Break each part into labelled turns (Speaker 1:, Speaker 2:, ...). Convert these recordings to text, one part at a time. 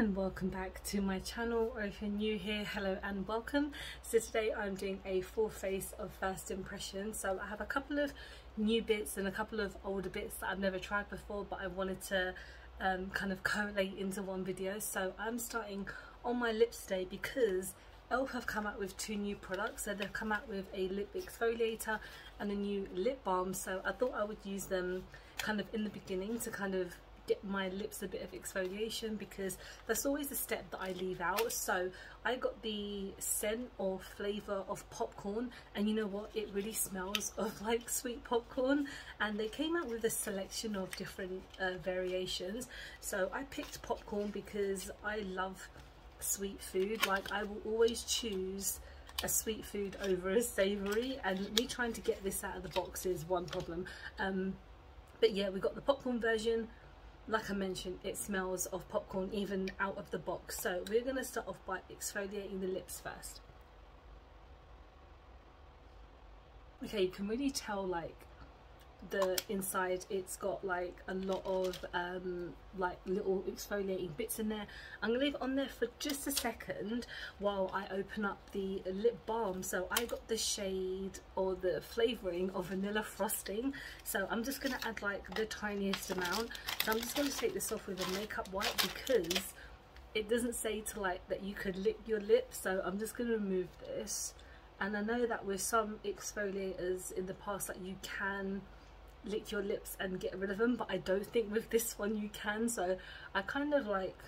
Speaker 1: and welcome back to my channel, or if you're new here, hello and welcome. So today I'm doing a full face of first impressions. So I have a couple of new bits and a couple of older bits that I've never tried before, but I wanted to kind of collate into one video. So I'm starting on my lips today because Elf have come out with two new products. So they've come out with a lip exfoliator and a new lip balm, so I thought I would use them kind of in the beginning to kind of get my lips a bit of exfoliation, because that's always a step that I leave out. So I got the scent or flavour of popcorn, and you know what, it really smells of like sweet popcorn, and they came out with a selection of different variations. So I picked popcorn because I love sweet food. Like, I will always choose a sweet food over a savoury, and me trying to get this out of the box is one problem. But yeah, we got the popcorn version. Like I mentioned, it smells of popcorn even out of the box. So we're going to start off by exfoliating the lips first. Okay, you can really tell like the inside, it's got like a lot of like little exfoliating bits in there. I'm gonna leave it on there for just a second while I open up the lip balm. So I got the shade or the flavouring of vanilla frosting, so I'm just gonna add like the tiniest amount. So I'm just gonna take this off with a makeup wipe because it doesn't say to like that you could lick your lips, so I'm just gonna remove this. And I know that with some exfoliators in the past that you can lick your lips and get rid of them, but I don't think with this one you can. So I kind of like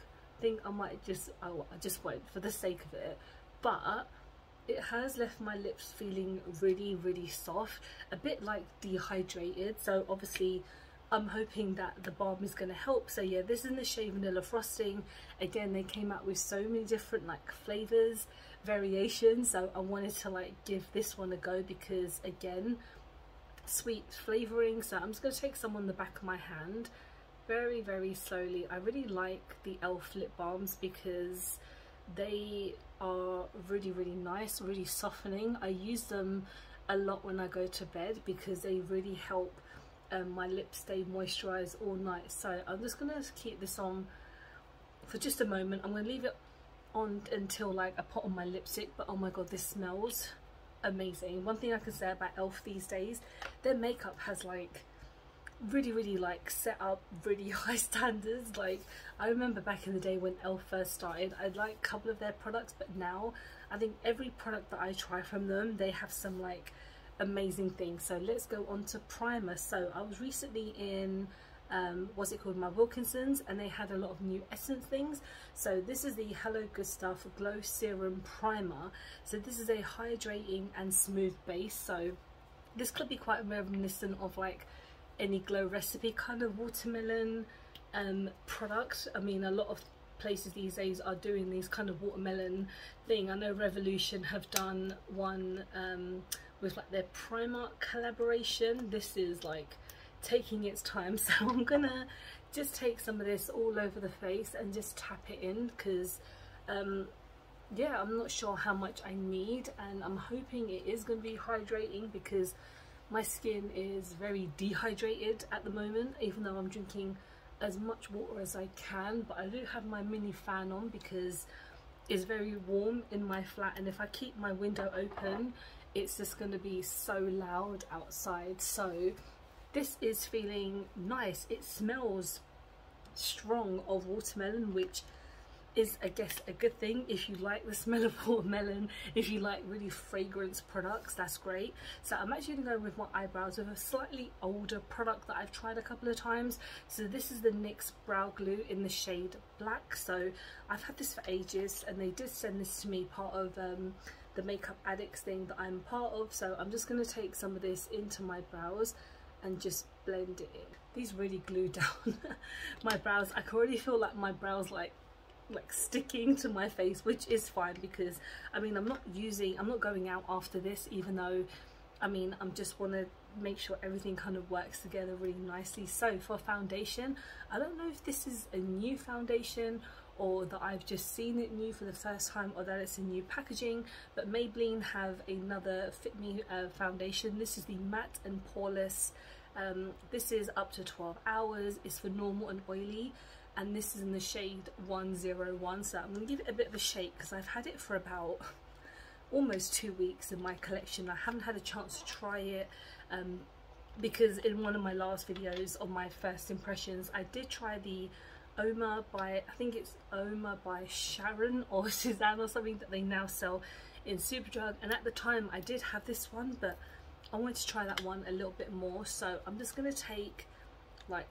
Speaker 1: think I might just, I just won't for the sake of it. But it has left my lips feeling really soft, a bit like dehydrated. So obviously I'm hoping that the balm is going to help. So yeah, this is in the shade vanilla frosting. Again, they came out with so many different like flavors, variations, so I wanted to like give this one a go because again, sweet flavouring. So I'm just going to take some on the back of my hand very slowly. I really like the Elf lip balms because they are really nice, really softening. I use them a lot when I go to bed because they really help my lips stay moisturised all night. So I'm just going to keep this on for just a moment. I'm going to leave it on until like I put on my lipstick. But oh my god, this smells amazing. One thing I can say about Elf these days, their makeup has like really like set up really high standards. Like, I remember back in the day when Elf first started, I'd like a couple of their products, but now I think every product that I try from them, they have some like amazing things. So let's go on to primer. So I was recently in what's it called, my Wilkinson's, and they had a lot of new essence things. So this is the Hello Good Stuff Glow Serum Primer. So this is a hydrating and smooth base, so this could be quite reminiscent of like any Glow Recipe kind of watermelon product. I mean, a lot of places these days are doing these kind of watermelon thing. I know Revolution have done one with like their Primark collaboration. This is like taking its time, so I'm gonna just take some of this all over the face and just tap it in because yeah, I'm not sure how much I need, and I'm hoping it is going to be hydrating because my skin is very dehydrated at the moment, even though I'm drinking as much water as I can. But I do have my mini fan on because it's very warm in my flat, and if I keep my window open it's just going to be so loud outside. So this is feeling nice. It smells strong of watermelon, which is, I guess, a good thing. If you like the smell of watermelon, if you like really fragrance products, that's great. So I'm actually going to go with my eyebrows with a slightly older product that I've tried a couple of times. So this is the NYX Brow Glue in the shade Black. So I've had this for ages, and they did send this to me, part of the Makeup Addicts thing that I'm part of. So I'm just going to take some of this into my brows and just blend it in. These really glue down my brows. I can already feel like my brows like sticking to my face, which is fine because I mean, I'm not going out after this, even though I mean, I'm just want to make sure everything kind of works together really nicely. So for foundation, I don't know if this is a new foundation or that I've just seen it new for the first time, or that it's a new packaging, but Maybelline have another Fit Me foundation. This is the matte and poreless. This is up to 12 hours. It's for normal and oily. and this is in the shade 101. So I'm going to give it a bit of a shake because I've had it for about almost 2 weeks in my collection. I haven't had a chance to try it because in one of my last videos on my first impressions, I did try the Oma by, I think it's Oma by Sharon or Suzanne or something, that they now sell in Superdrug, and at the time I did have this one, but I wanted to try that one a little bit more. So I'm just going to take like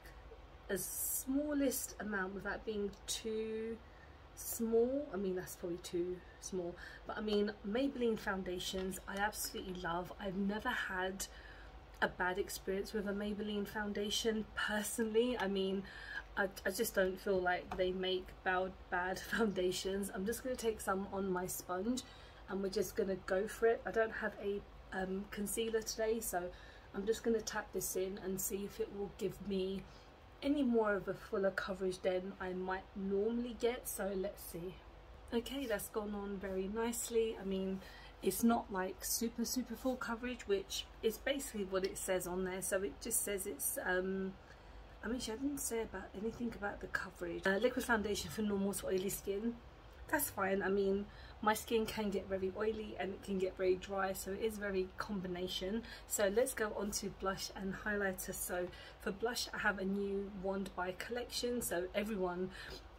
Speaker 1: a smallest amount without being too small. I mean, that's probably too small, but I mean, Maybelline foundations I absolutely love. I've never had a bad experience with a Maybelline foundation personally. I mean, I just don't feel like they make bad foundations. I'm just going to take some on my sponge and we're just going to go for it. I don't have a concealer today, so I'm just going to tap this in and see if it will give me any more of a fuller coverage than I might normally get. So let's see. Okay, that's gone on very nicely. I mean, it's not like super full coverage, which is basically what it says on there. So it just says it's I mean, I didn't say about anything about the coverage. Liquid foundation for normal to oily skin. That's fine. I mean, my skin can get very oily and it can get very dry, so it is very combination. So let's go on to blush and highlighter. So for blush, I have a new wand by collection. So everyone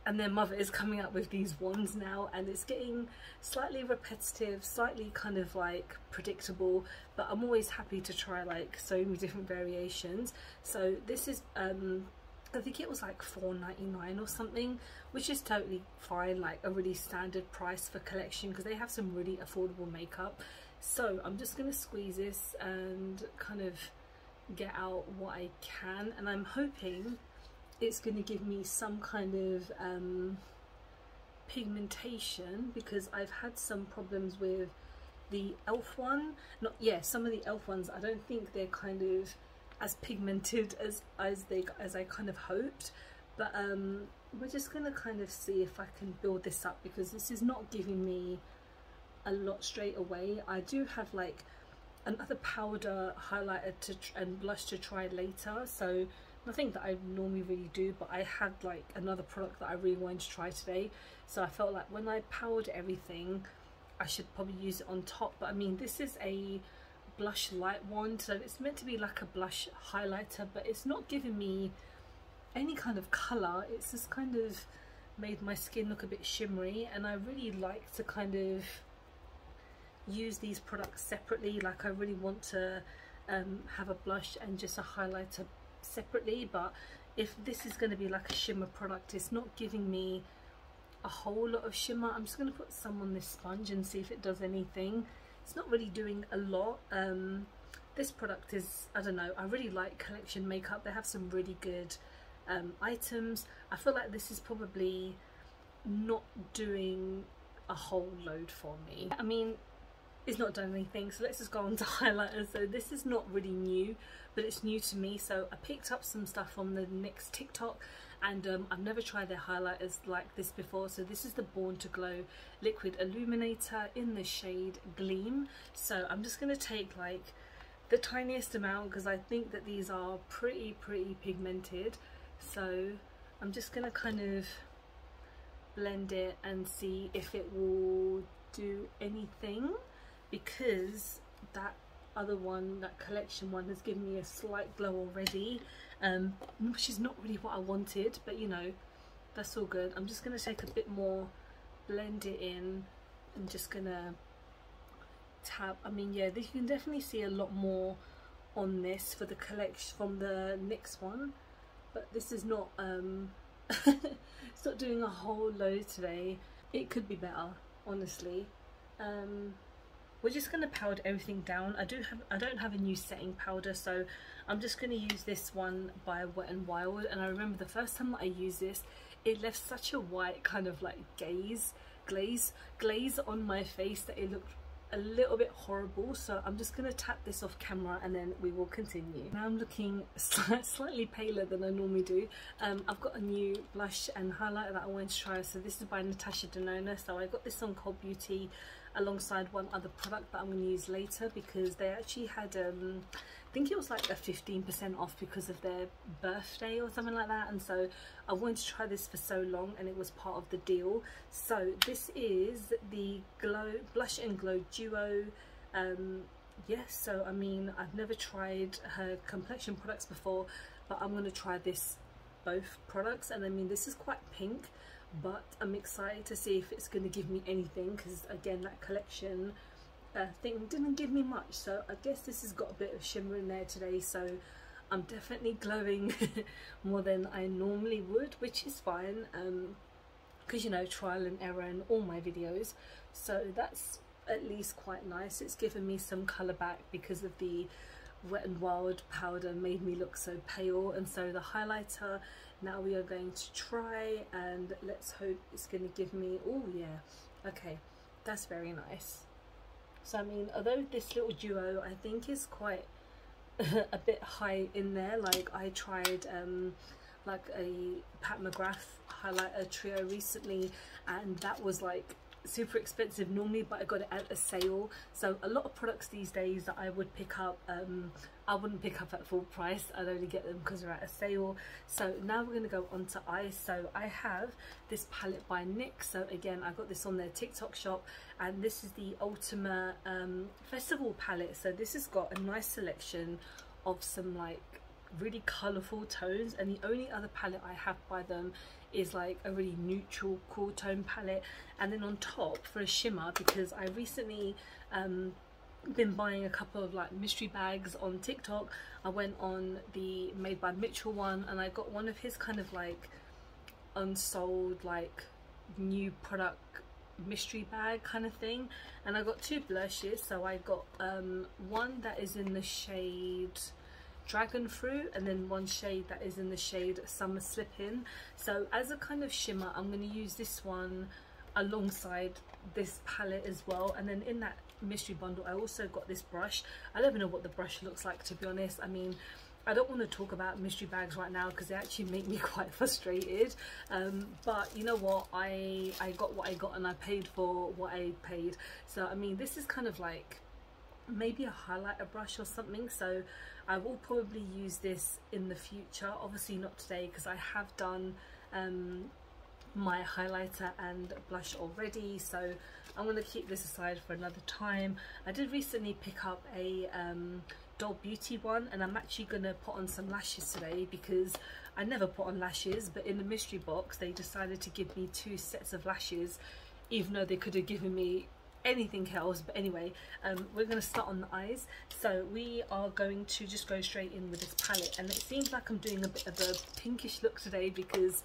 Speaker 1: and their mother is coming up with these wands now, and it's getting slightly repetitive, slightly kind of like predictable, but I'm always happy to try like so many different variations. So this is I think it was like $4.99 or something, which is totally fine, like a really standard price for collection because they have some really affordable makeup. So I'm just going to squeeze this and kind of get out what I can, and I'm hoping it's going to give me some kind of pigmentation, because I've had some problems with the e.l.f. one. Some of the e.l.f. ones, I don't think they're kind of as pigmented as I kind of hoped, but we're just gonna kind of see if I can build this up, because this is not giving me a lot straight away. I do have like another powder, highlighter and blush to try later, so nothing that I normally really do, but I had like another product that I really wanted to try today, so I felt like when I powdered everything I should probably use it on top. But I mean, this is a blush light wand, so it's meant to be like a blush highlighter, but it's not giving me any kind of colour. It's just kind of made my skin look a bit shimmery, and I really like to kind of use these products separately. Like I really want to have a blush and just a highlighter separately, but if this is going to be like a shimmer product, it's not giving me a whole lot of shimmer. I'm just going to put some on this sponge and see if it does anything. It's not really doing a lot. This product is, I don't know, I really like Collection makeup. They have some really good items. I feel like this is probably not doing a whole load for me. I mean, it's not done anything, so let's just go on to highlighters. So this is not really new, but it's new to me. So I picked up some stuff from the NYX TikTok, and I've never tried their highlighters like this before. So this is the Born to Glow Liquid Illuminator in the shade Gleam. So I'm just going to take like the tiniest amount because I think that these are pretty pigmented. So I'm just going to kind of blend it and see if it will do anything, because that other one, that Collection one, has given me a slight glow already, which is not really what I wanted, but you know, that's all good. I'm just going to take a bit more, blend it in, and just gonna tap. I mean, yeah, you can definitely see a lot more on this for the Collection from the NYX one, but this is not it's not doing a whole load today. It could be better, honestly. We're just going to powder everything down. I don't have a new setting powder, so I'm just going to use this one by Wet n Wild. And I remember the first time that I used this, it left such a white kind of like glaze on my face that it looked a little bit horrible. So I'm just going to tap this off camera and then we will continue. Now I'm looking slightly paler than I normally do. I've got a new blush and highlighter that I wanted to try. So this is by Natasha Denona. So I got this on Cold Beauty. alongside one other product that I'm going to use later, because they actually had I think it was like a 15% off because of their birthday or something like that, and so I wanted to try this for so long and it was part of the deal. So this is the Blush and Glow Duo. Yes, so I mean, I've never tried her complexion products before, but I'm going to try both products. And I mean, this is quite pink, but I'm excited to see if it's going to give me anything, because again, that collection thing didn't give me much. So I guess this has got a bit of shimmer in there today, so I'm definitely glowing more than I normally would, which is fine, because you know, trial and error in all my videos. So that's at least quite nice. It's given me some colour back because of the Wet n Wild powder made me look so pale. And so the highlighter now we are going to try, and let's hope it's going to give me, oh yeah, okay, that's very nice. So I mean, although this little duo I think is quite a bit high in there, like I tried like a Pat McGrath highlighter trio recently, and that was like super expensive normally, but I got it at a sale. So a lot of products these days that I would pick up, I wouldn't pick up at full price. I'd only get them because they're at a sale. So now we're going to go on to eyes. So I have this palette by NYX. So again, I got this on their TikTok shop, and this is the Ultimate Festival palette. So this has got a nice selection of some like really colourful tones, and the only other palette I have by them is like a really neutral cool tone palette. And then on top, for a shimmer, because I recently been buying a couple of like mystery bags on TikTok, I went on the Made by Mitchel one, and I got one of his kind of like unsold like new product mystery bag kind of thing, and I got two blushes. So I got one that is in the shade Dragon Fruit, and then one shade that is in the shade Summer Slip-In. So as a kind of shimmer, I'm going to use this one alongside this palette as well. And then in that mystery bundle I also got this brush. I don't even know what the brush looks like, to be honest. I mean, I don't want to talk about mystery bags right now because they actually make me quite frustrated, but you know what, I got what I got and I paid for what I paid. So I mean, this is kind of like maybe a highlighter brush or something, so I will probably use this in the future. Obviously not today because I have done my highlighter and blush already, so I'm going to keep this aside for another time. I did recently pick up a Doll Beauty one, and I'm actually going to put on some lashes today because I never put on lashes, but in the mystery box they decided to give me 2 sets of lashes, even though they could have given me anything else. But anyway, we're going to start on the eyes. So we are going to just go straight in with this palette, and it seems like I'm doing a bit of a pinkish look today because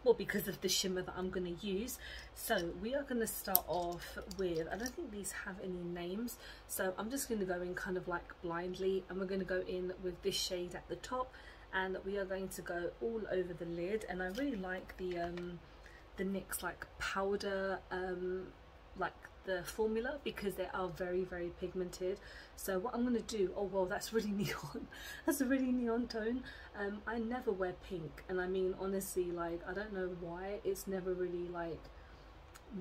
Speaker 1: well, because of the shimmer that I'm going to use. So we are going to start off with, I don't think these have any names, so I'm just going to go in kind of like blindly, and we're going to go in with this shade at the top, and we are going to go all over the lid. And I really like the NYX like powder like the formula, because they are very, very pigmented. So what I'm going to do, oh well, that's really neon, that's a really neon tone. I never wear pink, and I mean, honestly, like, I don't know why, it's never really like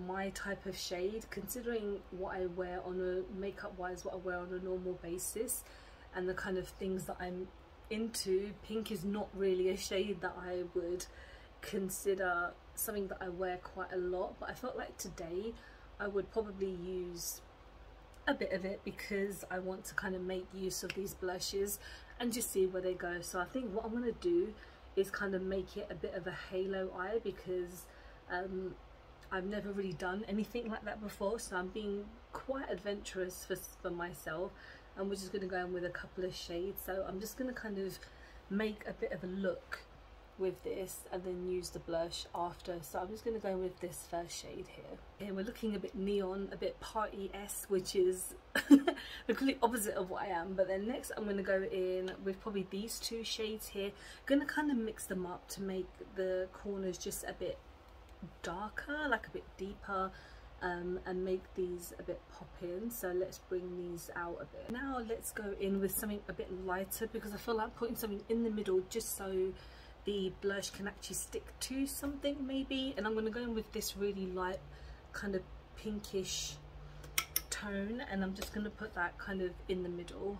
Speaker 1: my type of shade, considering what I wear on a makeup wise, what I wear on a normal basis, and the kind of things that I'm into. Pink is not really a shade that I would consider something that I wear quite a lot, but I felt like today I would probably use a bit of it because I want to kind of make use of these blushes and just see where they go. So I think what I'm going to do is kind of make it a bit of a halo eye, because I've never really done anything like that before, so I'm being quite adventurous for myself, and we're just going to go in with a couple of shades. So I'm just going to kind of make a bit of a look with this and then use the blush after. So I'm just going to go with this first shade here. Okay, we're looking a bit neon, a bit party-esque, which is the complete opposite of what I am. But then next I'm going to go in with probably these 2 shades here. Going to kind of mix them up to make the corners just a bit darker, like a bit deeper, and make these a bit pop in. So let's bring these out a bit. Now let's go in with something a bit lighter, because I feel like putting something in the middle just so the blush can actually stick to something maybe. And I'm going to go in with this really light kind of pinkish tone, and I'm just going to put that kind of in the middle.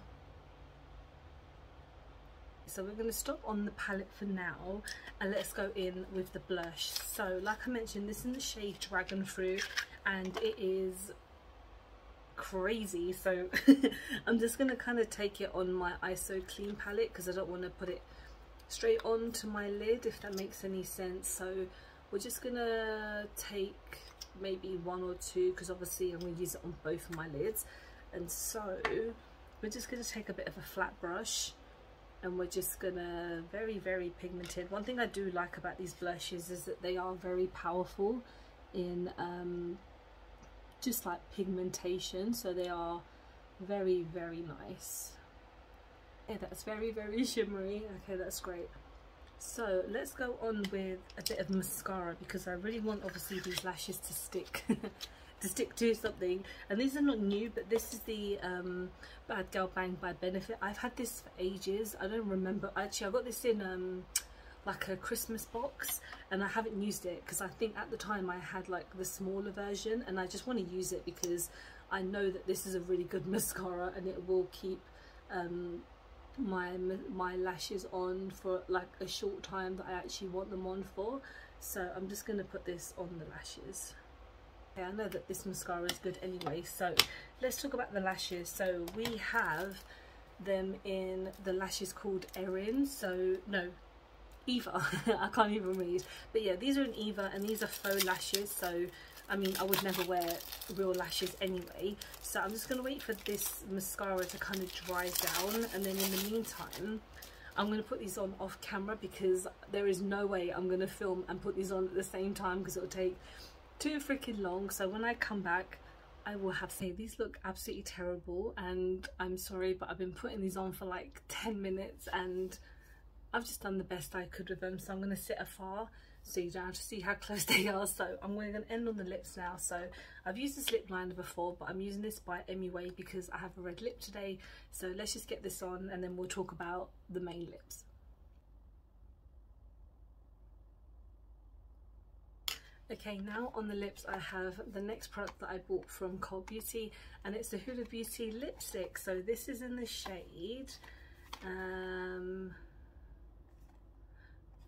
Speaker 1: So we're going to stop on the palette for now, and let's go in with the blush. So like I mentioned, this is in the shade Dragon Fruit, and it is crazy. So I'm just going to kind of take it on my ISO Clean palette because I don't want to put it straight onto my lid, if that makes any sense. So we're just going to take maybe one or two, because obviously I'm going to use it on both of my lids. And so we're just going to take a bit of a flat brush, and we're just gonna very pigmented. One thing I do like about these blushes is that they are very powerful in just like pigmentation, so they are very nice. Yeah, that's very shimmery. Okay, that's great. So let's go on with a bit of mascara, because I really want obviously these lashes to stick to stick to something. And these are not new, but this is the Bad Girl Bang by Benefit. I've had this for ages. I don't remember, actually I got this in like a Christmas box, and I haven't used it because I think at the time I had like the smaller version, and I just want to use it because I know that this is a really good mascara and it will keep my lashes on for like a short time that I actually want them on for. So I'm just going to put this on the lashes. I know that this mascara is good anyway, so let's talk about the lashes. So we have them in the lashes called Erin, so no, Eva. I can't even read, but yeah, these are in Eva, and these are faux lashes. So I mean, I would never wear real lashes anyway, so I'm just going to wait for this mascara to kind of dry down, and then in the meantime I'm going to put these on off camera, because there is no way I'm going to film and put these on at the same time, because it will take too freaking long. So when I come back I will have to say these look absolutely terrible, and I'm sorry, but I've been putting these on for like 10 minutes and I've just done the best I could with them. So I'm going to sit afar so you don't have to see how close they are. So I'm going to end on the lips now. So I've used this lip liner before, but I'm using this by MUA because I have a red lip today. So let's just get this on and then we'll talk about the main lips. Okay, now on the lips I have the next product that I bought from Cult Beauty, and it's the Huda Beauty lipstick. So this is in the shade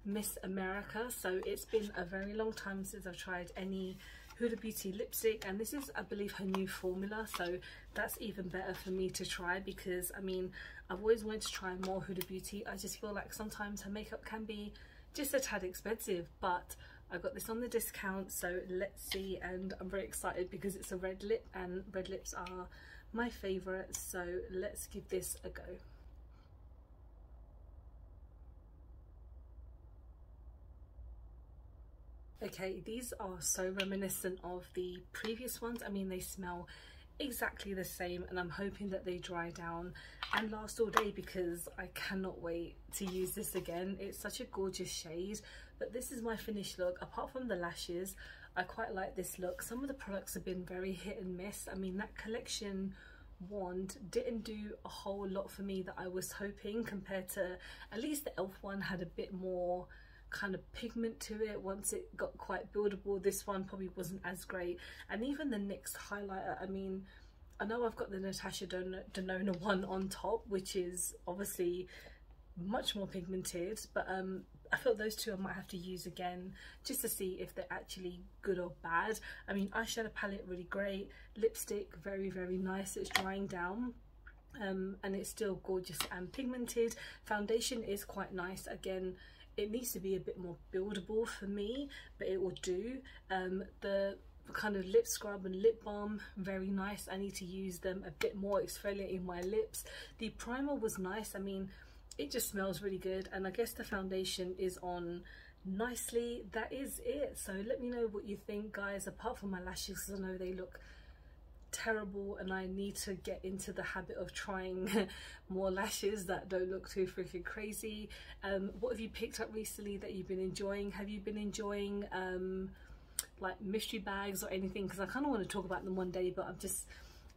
Speaker 1: Miss America. So it's been a very long time since I've tried any Huda Beauty lipstick, and this is, I believe, her new formula, so that's even better for me to try, because I mean, I've always wanted to try more Huda Beauty. I just feel like sometimes her makeup can be just a tad expensive, but I got this on the discount, so let's see. And I'm very excited because it's a red lip, and red lips are my favourite, so let's give this a go. Okay, these are so reminiscent of the previous ones. I mean, they smell exactly the same, and I'm hoping that they dry down and last all day, because I cannot wait to use this again. It's such a gorgeous shade, but this is my finished look. Apart from the lashes, I quite like this look. Some of the products have been very hit and miss. I mean, that collection wand didn't do a whole lot for me that I was hoping, compared to at least the e.l.f. one had a bit more kind of pigment to it once it got quite buildable. This one probably wasn't as great. And even the NYX highlighter, I mean, I know I've got the Natasha Denona one on top, which is obviously much more pigmented, but I felt those two I might have to use again just to see if they're actually good or bad. I mean, eyeshadow palette really great, lipstick very nice, it's drying down, and it's still gorgeous and pigmented. Foundation is quite nice. Again, it needs to be a bit more buildable for me, but it will do. The kind of lip scrub and lip balm, very nice. I need to use them a bit more, exfoliating my lips. The primer was nice. I mean, it just smells really good, and I guess the foundation is on nicely. That is it. So let me know what you think, guys, apart from my lashes, because I know they look terrible and I need to get into the habit of trying more lashes that don't look too freaking crazy. What have you picked up recently that you've been enjoying? Have you been enjoying like mystery bags or anything? Because I kind of want to talk about them one day, but I'm just,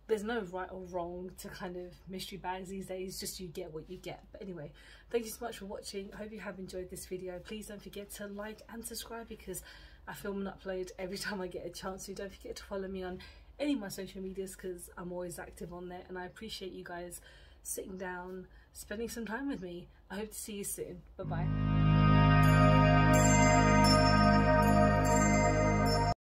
Speaker 1: there's no right or wrong to kind of mystery bags these days, just you get what you get. But anyway, thank you so much for watching. I hope you have enjoyed this video. Please don't forget to like and subscribe, because I film and upload every time I get a chance to. Don't forget to follow me on any of my social medias because I'm always active on there, and I appreciate you guys sitting down, spending some time with me. I hope to see you soon. Bye bye.